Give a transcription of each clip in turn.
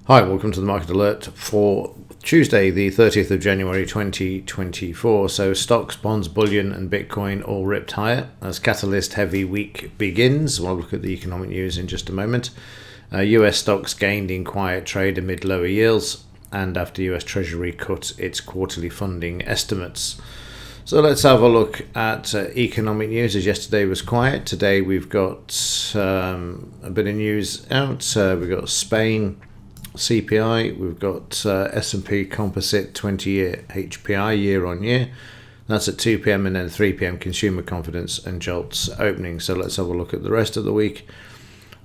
Hi, welcome to the Market Alert for Tuesday, the 30th of January 2024. So stocks, bonds, bullion and Bitcoin all ripped higher as catalyst heavy week begins. We'll look at the economic news in just a moment. US stocks gained in quiet trade amid lower yields and after US Treasury cut its quarterly funding estimates. So let's have a look at economic news, as yesterday was quiet. Today we've got a bit of news out. We've got Spain CPI, we've got S&P Composite 20-year HPI year on year. That's at 2 p.m. and then 3 p.m. consumer confidence and JOLTS opening. So let's have a look at the rest of the week.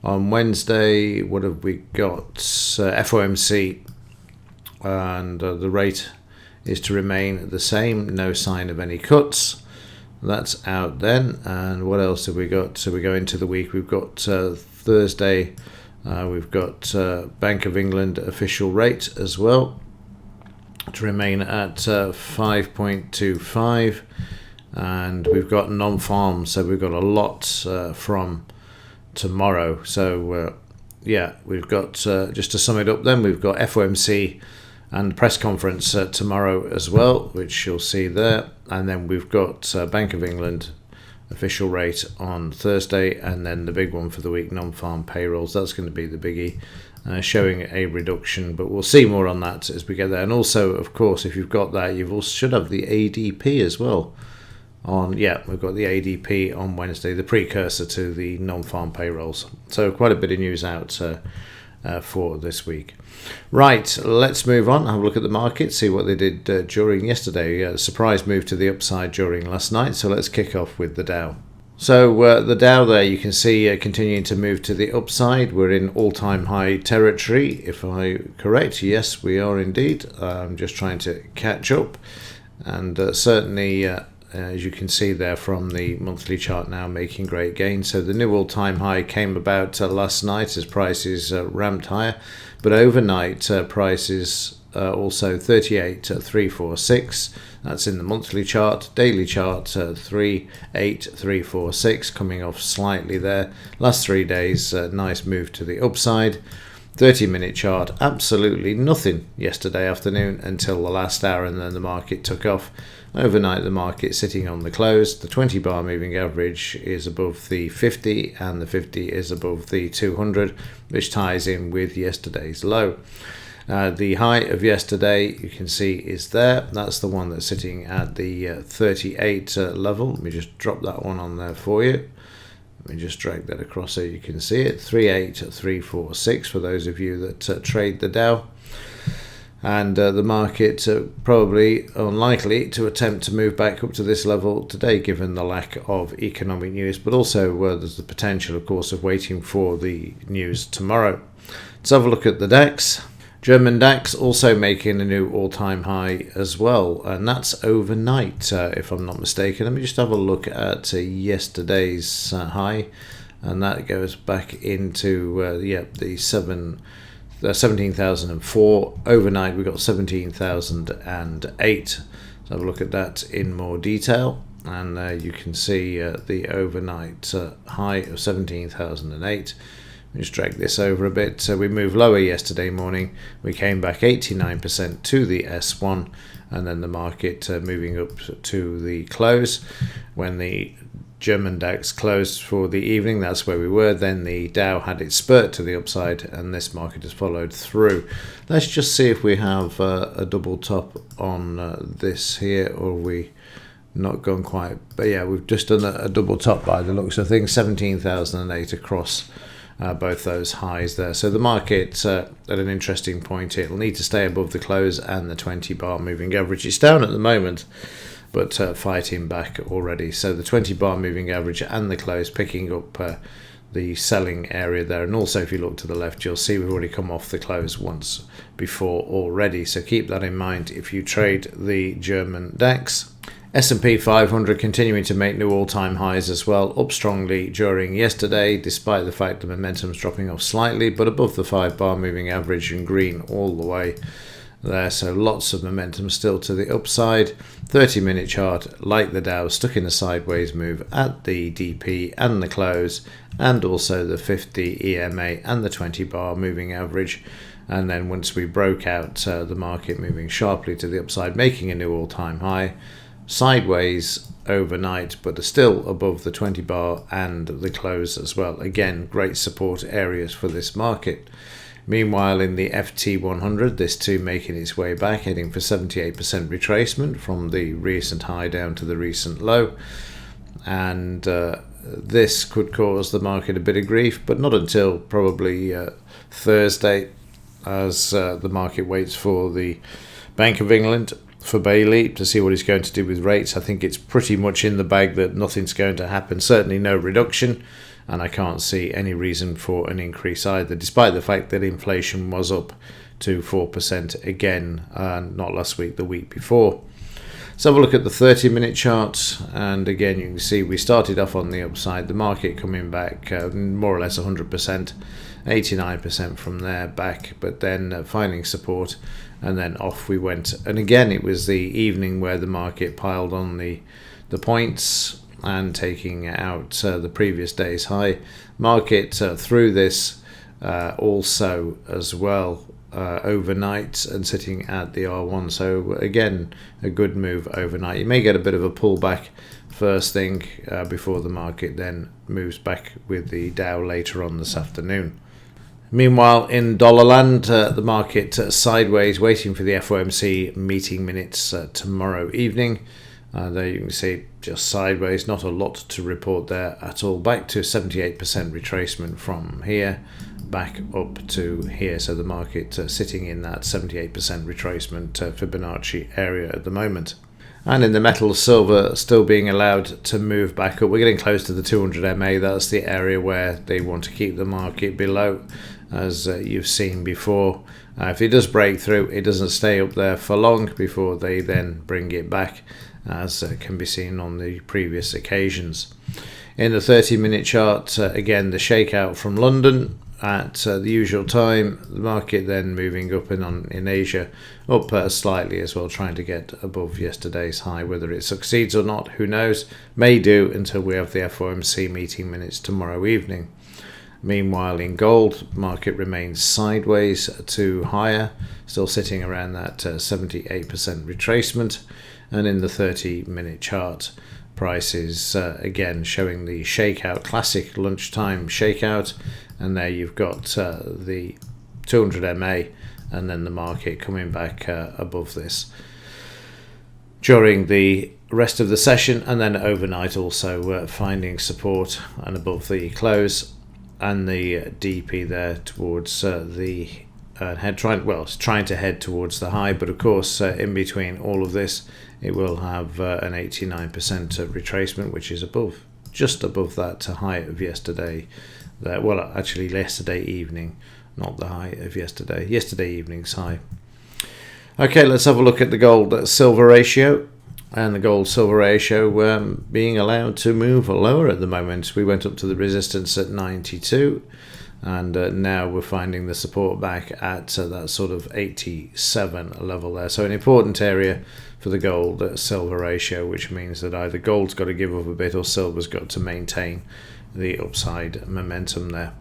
On Wednesday, what have we got? FOMC, and the rate is to remain the same. No sign of any cuts. That's out then. And what else have we got? So we go into the week. We've got Thursday. We've got Bank of England official rate as well to remain at 5.25, and we've got non-farm, so we've got a lot from tomorrow. So we've got, just to sum it up then, we've got FOMC and press conference tomorrow as well, which you'll see there, and then we've got Bank of England official rate on Thursday, and then the big one for the week, non-farm payrolls. That's going to be the biggie, showing a reduction, but we'll see more on that as we get there. And also, of course, if you've got that, you also should have the ADP as well. We've got the ADP on Wednesday, the precursor to the non-farm payrolls. So quite a bit of news out for this week. Right, let's move on, have a look at the market, see what they did during yesterday. A surprise move to the upside during last night, so let's kick off with the Dow. So the Dow there, you can see continuing to move to the upside. We're in all-time high territory, if I'm correct. Yes, we are indeed. I'm just trying to catch up, and certainly as you can see there from the monthly chart now, making great gains. So the new all-time high came about last night as prices ramped higher, but overnight prices also 38,346. That's in the monthly chart. Daily chart 38,346, coming off slightly there. Last 3 days, nice move to the upside. 30-minute chart, absolutely nothing yesterday afternoon until the last hour, and then the market took off. Overnight, the market sitting on the close. The 20-bar moving average is above the 50, and the 50 is above the 200, which ties in with yesterday's low. The high of yesterday, you can see, is there. That's the one that's sitting at the 38 level. Let me just drop that one on there for you. Let me just drag that across so you can see it. 38,346 for those of you that trade the Dow. And the market probably unlikely to attempt to move back up to this level today, given the lack of economic news, but also there's the potential, of course, of waiting for the news tomorrow. Let's have a look at the DAX. German DAX also making a new all-time high as well, and that's overnight, if I'm not mistaken. Let me just have a look at yesterday's high, and that goes back into the 17,004. Overnight we got 17,008. So have a look at that in more detail, and you can see the overnight high of 17,008. Just drag this over a bit. So we moved lower yesterday morning. We came back 89% to the S1, and then the market moving up to the close. When the German DAX closed for the evening, that's where we were. Then the Dow had its spurt to the upside, and this market has followed through. Let's just see if we have a double top on this here, or we not gone quite. But yeah, we've just done a double top by the looks of things. 17,008 across both those highs there. So the market at an interesting point. It'll need to stay above the close and the 20-bar moving average. It's down at the moment, but fighting back already. So the 20-bar moving average and the close picking up the selling area there. And also, if you look to the left, you'll see we've already come off the close once before already. So keep that in mind if you trade the German DAX. S&P 500 continuing to make new all-time highs as well, up strongly during yesterday, despite the fact the momentum's dropping off slightly, but above the 5-bar moving average and green all the way there. So lots of momentum still to the upside. 30-minute chart, like the Dow, stuck in a sideways move at the DP and the close, and also the 50 EMA and the 20-bar moving average. and then once we broke out, the market moving sharply to the upside, making a new all-time high, sideways overnight, but still above the 20 bar and the close as well. Again, great support areas for this market. Meanwhile, in the FT100, this too making its way back, heading for 78% retracement from the recent high down to the recent low. And this could cause the market a bit of grief, but not until probably Thursday, as the market waits for the Bank of England, for Bailey, to see what he's going to do with rates. I think it's pretty much in the bag that nothing's going to happen, certainly no reduction, and I can't see any reason for an increase either, despite the fact that inflation was up to 4% again, not last week, the week before. Let's have a look at the 30-minute chart, and again you can see we started off on the upside, the market coming back more or less 100%, 89% from there back, but then finding support, and then off we went. And again, it was the evening where the market piled on the points and taking out the previous day's high. Market through this also as well overnight and sitting at the R1. So again, a good move overnight. You may get a bit of a pullback first thing before the market then moves back with the Dow later on this afternoon. Meanwhile, in dollar land, the market sideways, waiting for the FOMC meeting minutes tomorrow evening. There you can see just sideways, not a lot to report there at all. Back to 78% retracement from here, back up to here. So the market sitting in that 78% retracement Fibonacci area at the moment. And in the metals, silver still being allowed to move back up. We're getting close to the 200 MA. That's the area where they want to keep the market below, as you've seen before. If it does break through, it doesn't stay up there for long before they then bring it back, as can be seen on the previous occasions. In the 30-minute chart, again, the shakeout from London at the usual time. The market then moving up in Asia, up slightly as well, trying to get above yesterday's high. Whether it succeeds or not, who knows? May do until we have the FOMC meeting minutes tomorrow evening. Meanwhile, in gold, market remains sideways to higher, still sitting around that 78% retracement. And in the 30-minute chart, prices again showing the shakeout, classic lunchtime shakeout. And there you've got the 200 MA, and then the market coming back above this during the rest of the session, and then overnight also finding support and above the close. And the DP there towards the it's trying to head towards the high, but of course in between all of this, it will have an 89% retracement, which is just above that high of yesterday. Well, actually yesterday evening, not the high of yesterday. Yesterday evening's high. Okay, let's have a look at the gold silver ratio. And the gold silver ratio being allowed to move lower at the moment. We went up to the resistance at 92, and now we're finding the support back at that sort of 87 level there. So an important area for the gold silver ratio, which means that either gold's got to give up a bit or silver's got to maintain the upside momentum there.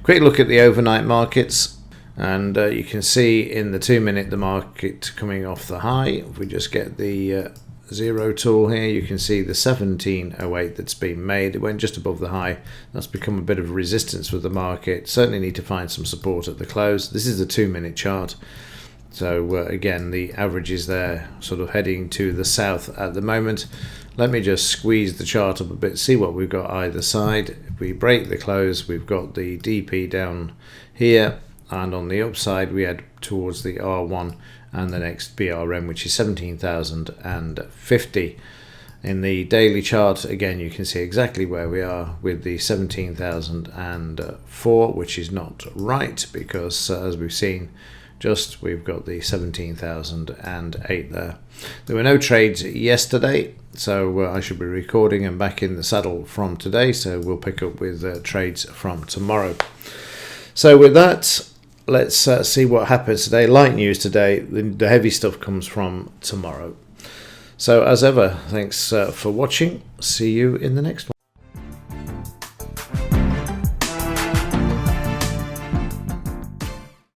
Quick look at the overnight markets, and you can see in the 2-minute the market coming off the high. If we just get the zero tool here, you can see the 1708 that's been made. It went just above the high. That's become a bit of a resistance with the market. Certainly need to find some support at the close. This is the 2-minute chart. So again, the average is there sort of heading to the south at the moment. Let me just squeeze the chart up a bit, see what we've got either side. If we break the close, we've got the DP down here, and on the upside we head towards the R1 and the next BRM, which is 17,050. In the daily chart, again, you can see exactly where we are with the 17,004, which is not right because, as we've seen, we've got the 17,008 there. There were no trades yesterday, so I should be recording and back in the saddle from today, so we'll pick up with trades from tomorrow. So with that, let's see what happens today. Light news today. The heavy stuff comes from tomorrow. So as ever, thanks for watching. See you in the next one.